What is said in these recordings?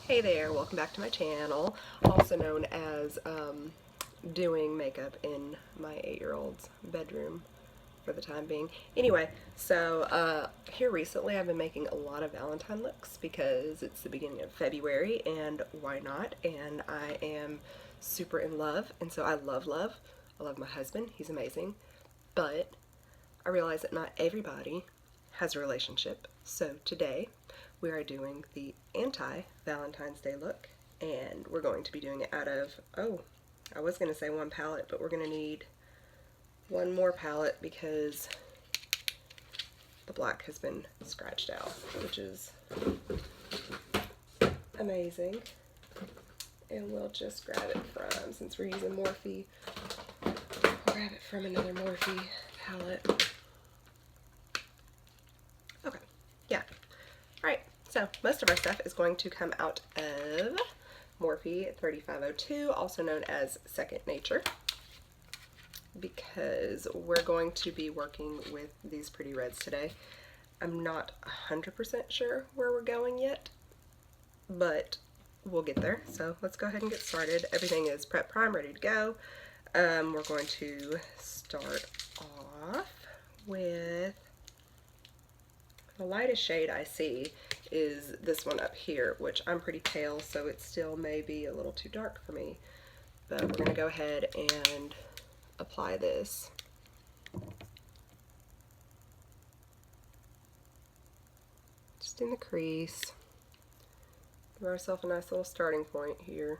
Hey there, welcome back to my channel, also known as doing makeup in my 8-year-old's bedroom for the time being. Anyway, so here recently I've been making a lot of Valentine looks because it's the beginning of February and why not? And I am super in love, and so I love love. I love my husband, he's amazing, but I realize that not everybody has a relationship. So today we are doing the anti-Valentine's Day look, and we're going to be doing it out of, oh, I was going to say one palette, but we're going to need one more palette because the black has been scratched out, which is amazing. And we'll just grab it from, since we're using Morphe, we'll grab it from another Morphe palette. Okay, yeah. Alright, so most of our stuff is going to come out of Morphe 3502, also known as Second Nature, because we're going to be working with these pretty reds today. I'm not 100% sure where we're going yet, but we'll get there. So let's go ahead and get started. Everything is prep, prime, ready to go. We're going to start off with the lightest shade I see is this one up here, which I'm pretty pale, so it still may be a little too dark for me. But we're going to go ahead and apply this. Just in the crease. Give ourselves a nice little starting point here.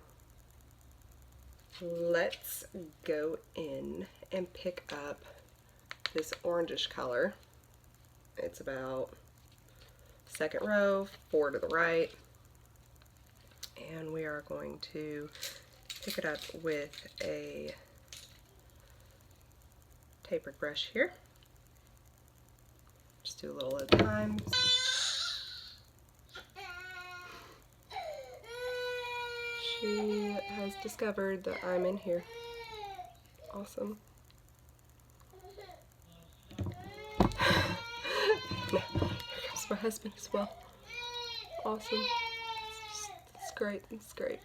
Let's go in and pick up this orangish color. It's about second row, 4 to the right, and we are going to pick it up with a tapered brush here. Just do a little at a time. She has discovered that I'm in here. Awesome. Here comes my husband as well. Awesome. It's great. It's great.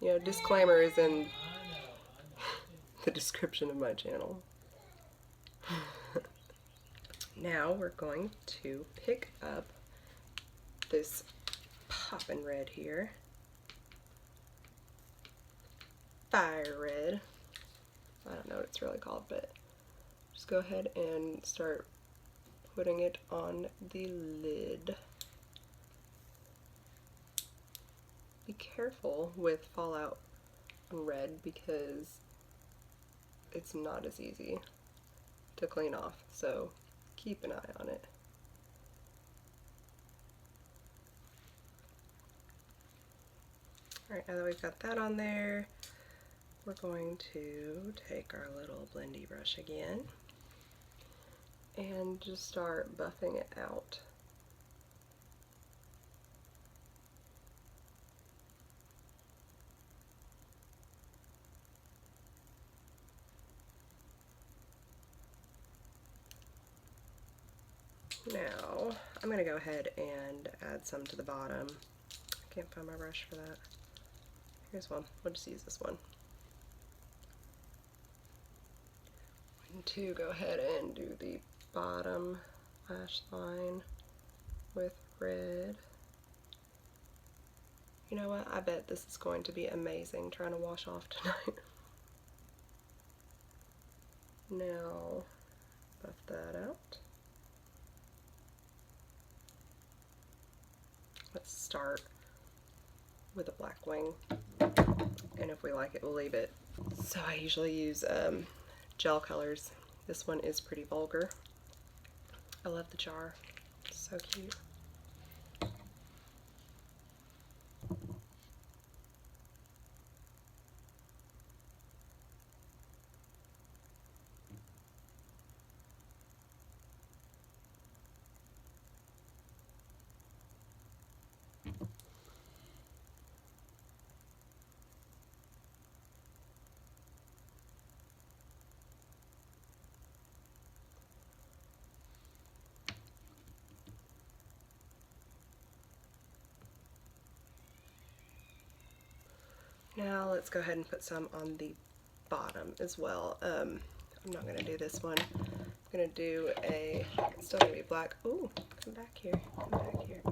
You know, disclaimer is in the description of my channel. Now we're going to pick up this poppin' red here. Fire red. I don't know what it's really called, but just go ahead and start putting it on the lid. Be careful with fallout red because it's not as easy to clean off, so keep an eye on it. Alright, now that we've got that on there, we're going to take our little blendy brush again and just start buffing it out. Now, I'm going to go ahead and add some to the bottom. I can't find my brush for that. Here's one. We'll just use this one. And to go ahead and do the bottom lash line with red. You know what? I bet this is going to be amazing trying to wash off tonight. Now, buff that out. Let's start with a black wing, and if we like it, we'll leave it. So I usually use gel colors. This one is pretty vulgar. I love the jar. It's so cute. Now let's go ahead and put some on the bottom as well. I'm not going to do this one. I'm going to do it's still going to be black. Ooh, come back here, come back here.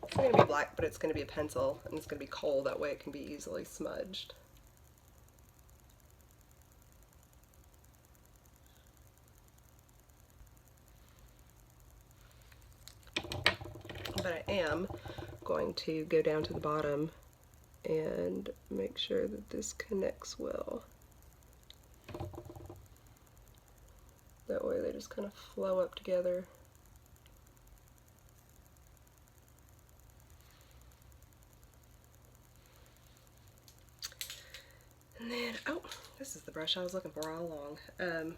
It's going to be black, but it's going to be a pencil, and it's going to be coal, that way it can be easily smudged. But I am going to go down to the bottom and make sure that this connects well. That way they just kind of flow up together. And then, oh, this is the brush I was looking for all along. I'm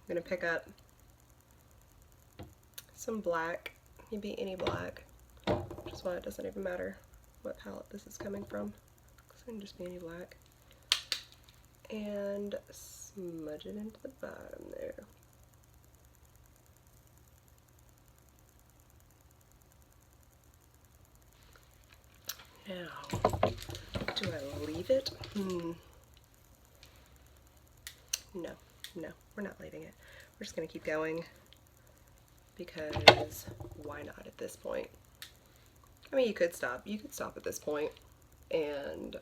going to pick up some black, maybe any black, which is why it doesn't even matter what palette this is coming from, because it can just be any black, and smudge it into the bottom there. Now, do I leave it? No, we're not leaving it. We're just going to keep going, because why not at this point? I mean, you could stop at this point and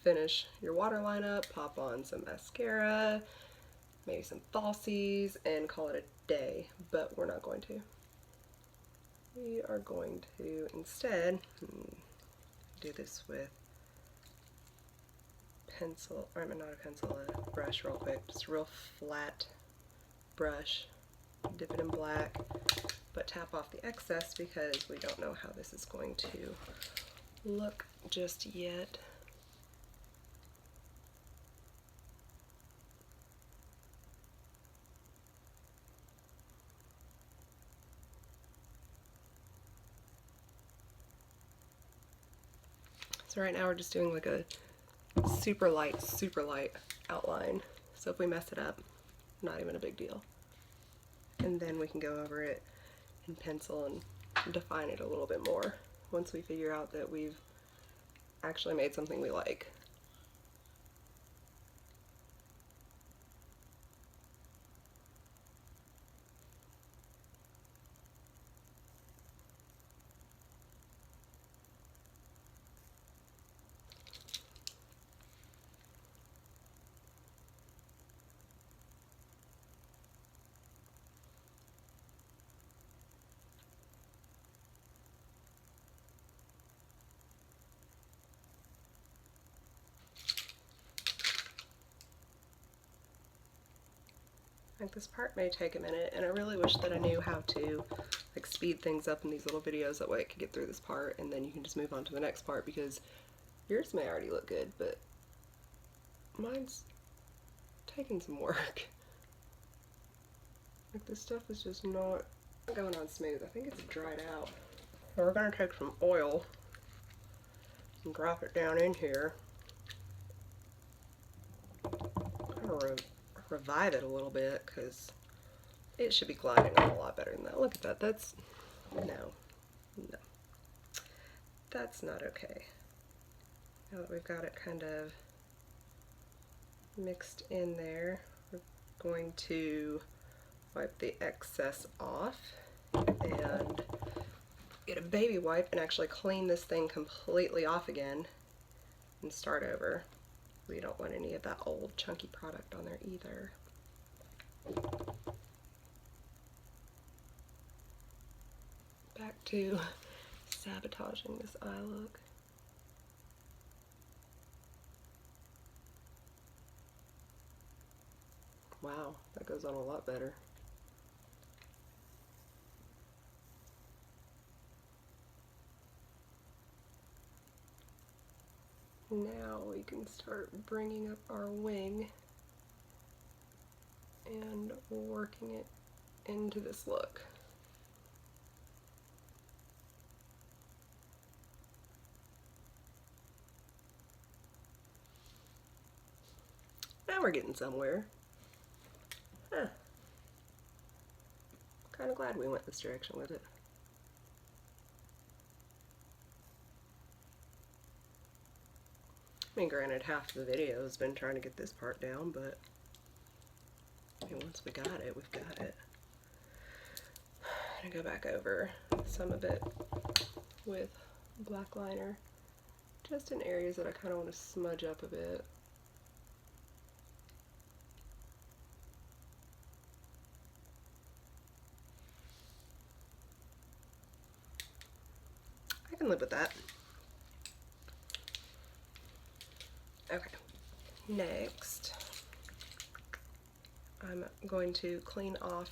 finish your waterline up, pop on some mascara, maybe some falsies, and call it a day, but we're not going to. We are going to instead do this with pencil, or not a pencil, a brush real quick, just a real flat brush, dip it in black, but tap off the excess because we don't know how this is going to look just yet. So right now we're just doing like a super light outline. So if we mess it up, not even a big deal. And then we can go over it in pencil and define it a little bit more once we figure out that we've actually made something we like. Like, this part may take a minute, and I really wish that I knew how to like speed things up in these little videos, that way I could get through this part and then you can just move on to the next part, because yours may already look good, but mine's taking some work. Like, this stuff is just not going on smooth. I think it's dried out. So we're going to take some oil and drop it down in here. Kind of revive it a little bit, because it should be gliding on a lot better than that. Look at that. That's no, that's not okay. Now that we've got it kind of mixed in there, we're going to wipe the excess off and get a baby wipe and actually clean this thing completely off again and start over. We don't want any of that old chunky product on there either. Back to sabotaging this eye look. Wow, that goes on a lot better. Now we can start bringing up our wing and working it into this look. Now we're getting somewhere. Huh. Kind of glad we went this direction with it. I mean, granted, half the video has been trying to get this part down, but I mean, once we got it, we've got it. I'm gonna go back over some of it with black liner, just in areas that I kind of want to smudge up a bit. I can live with that. Okay, next I'm going to clean off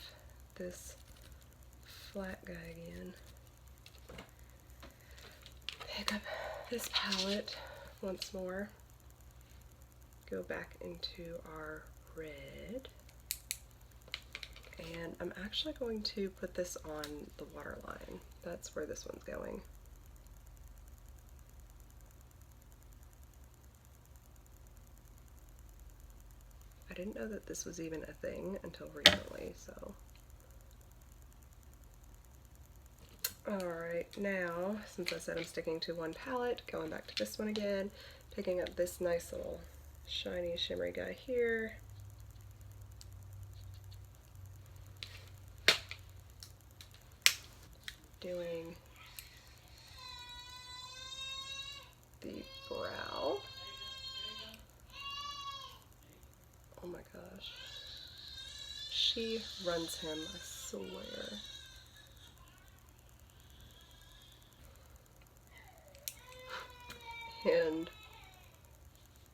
this flat guy again. Pick up this palette once more. Go back into our red. And I'm actually going to put this on the waterline. That's where this one's going. I didn't know that this was even a thing until recently, so. Alright, now, since I said I'm sticking to one palette, going back to this one again, picking up this nice little shiny, shimmery guy here. Doing the brow. Oh my gosh. She runs him, I swear. And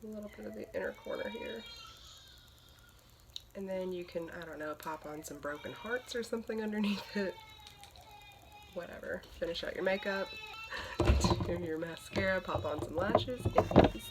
a little bit of the inner corner here. And then you can, I don't know, pop on some broken hearts or something underneath it. Whatever. Finish out your makeup, do your mascara, pop on some lashes. It is